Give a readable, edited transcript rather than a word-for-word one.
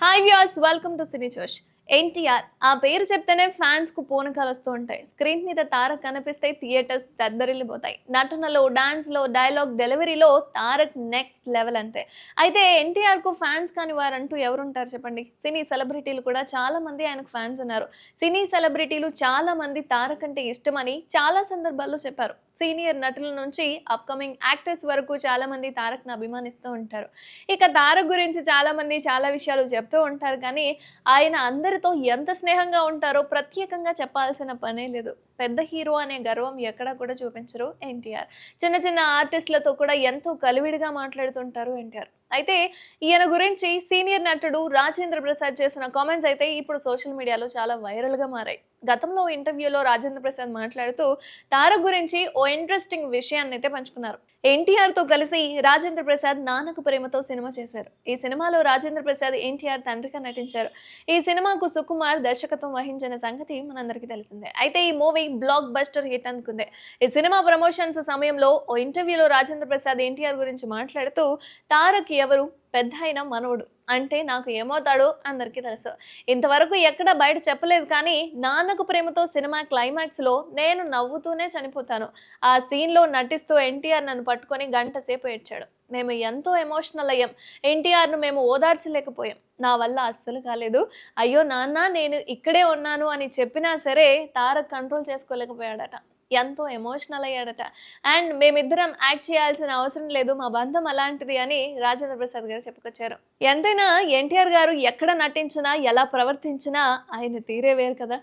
Hi viewers, welcome to సినీ జోష్. ఎన్టీఆర్ ఆ పేరు చెప్తేనే ఫ్యాన్స్ కు పూనకాలు వస్తూ ఉంటాయి. స్క్రీన్ మీద తారక్ కనిపిస్తే థియేటర్స్ దద్దరిల్లిపోతాయి. నటనలో, డాన్స్ లో, డైలాగ్ డెలివరీలో తారక్ నెక్స్ట్ లెవెల్ అంతే. అయితే ఎన్టీఆర్ కు ఫ్యాన్స్ కాని వారంటూ ఎవరుంటారు చెప్పండి? సినీ సెలబ్రిటీలు కూడా చాలా మంది ఆయనకు ఫ్యాన్స్ ఉన్నారు. సినీ సెలబ్రిటీలు చాలా మంది తారక్ అంటే ఇష్టమని చాలా సందర్భాల్లో చెప్పారు. సీనియర్ నటుల నుంచి అప్కమింగ్ యాక్టర్స్ వరకు చాలా మంది తారక్‌ని అభిమానిస్తూ ఉంటారు. ఇక తారక్ గురించి చాలా మంది చాలా విషయాలు చెప్తూ ఉంటారు కానీ, ఆయన అందరితో ఎంత స్నేహంగా ఉంటారో ప్రత్యేకంగా చెప్పాల్సిన పనే లేదు. పెద్ద హీరో అనే గర్వం ఎక్కడా కూడా చూపించరు ఎన్టీఆర్. చిన్న చిన్న ఆర్టిస్ట్‌లతో కూడా ఎంతో కలివిడిగా మాట్లాడుతుంటారు ఎన్టీఆర్. అయితే ఈయన గురించి సీనియర్ నటుడు రాజేంద్ర ప్రసాద్ చేసిన కామెంట్స్ అయితే ఇప్పుడు సోషల్ మీడియాలో చాలా వైరల్‌గా మారాయి. గతంలో ఇంటర్వ్యూలో రాజేంద్ర ప్రసాద్ మాట్లాడుతూ తారక్ గురించి ఓ ఇంట్రెస్టింగ్ విషయాన్నైతే పంచుకున్నారు. ఎన్టీఆర్‌తో కలిసి రాజేంద్ర ప్రసాద్ 'నాన్నకు ప్రేమతో' సినిమా చేశారు. ఈ సినిమాలో రాజేంద్ర ప్రసాద్ ఎన్టీఆర్ తండ్రిగా నటించారు. ఈ సినిమాకు సుకుమార్ దర్శకత్వం వహించిన సంగతి మనందరికీ తెలిసిందే. అయితే ఈ మూవీ బ్లాక్ బస్టర్ హిట్ అందుకుంది. ఈ సినిమా ప్రమోషన్స్ సమయంలో ఓ ఇంటర్వ్యూలో రాజేంద్ర ప్రసాద్ ఎన్టీఆర్ గురించి మాట్లాడుతూ తారక్ ఎవరు? పెద్దాయన మనవడు. అంటే నాకు ఏమవుతాడో అందరికీ తెలుసు. ఇంతవరకు ఎక్కడ బయట చెప్పలేదు కానీ 'నాన్నకు ప్రేమతో' సినిమా క్లైమాక్స్‌లో నేను నవ్వుతూనే చనిపోతాను. ఆ సీన్‌లో నటిస్తూ ఎన్టీఆర్ నన్ను పట్టుకొని గంట సేపు ఏడ్చాడు. మేము ఎంతో ఎమోషనల్ అయ్యాం. ఎన్టీఆర్‌ను మేము ఓదార్చలేకపోయాం. నా వల్ల అస్సలు కాలేదు. అయ్యో నాన్న నేను ఇక్కడే ఉన్నాను అని చెప్పినా సరే తారక్ కంట్రోల్ చేసుకోలేకపోయాడట. ఎంతో ఎమోషనల్ అయ్యాడట. అండ్ మేమిద్దరం యాక్ట్ చేయాల్సిన అవసరం లేదు. మా బంధం అలాంటిది అని రాజేంద్ర ప్రసాద్ గారు చెప్పుకొచ్చారు. ఎంతైనా ఎన్టీఆర్ గారు ఎక్కడ నటించినా, ఎలా ప్రవర్తించినా ఆయన తీరే వేరు కదా!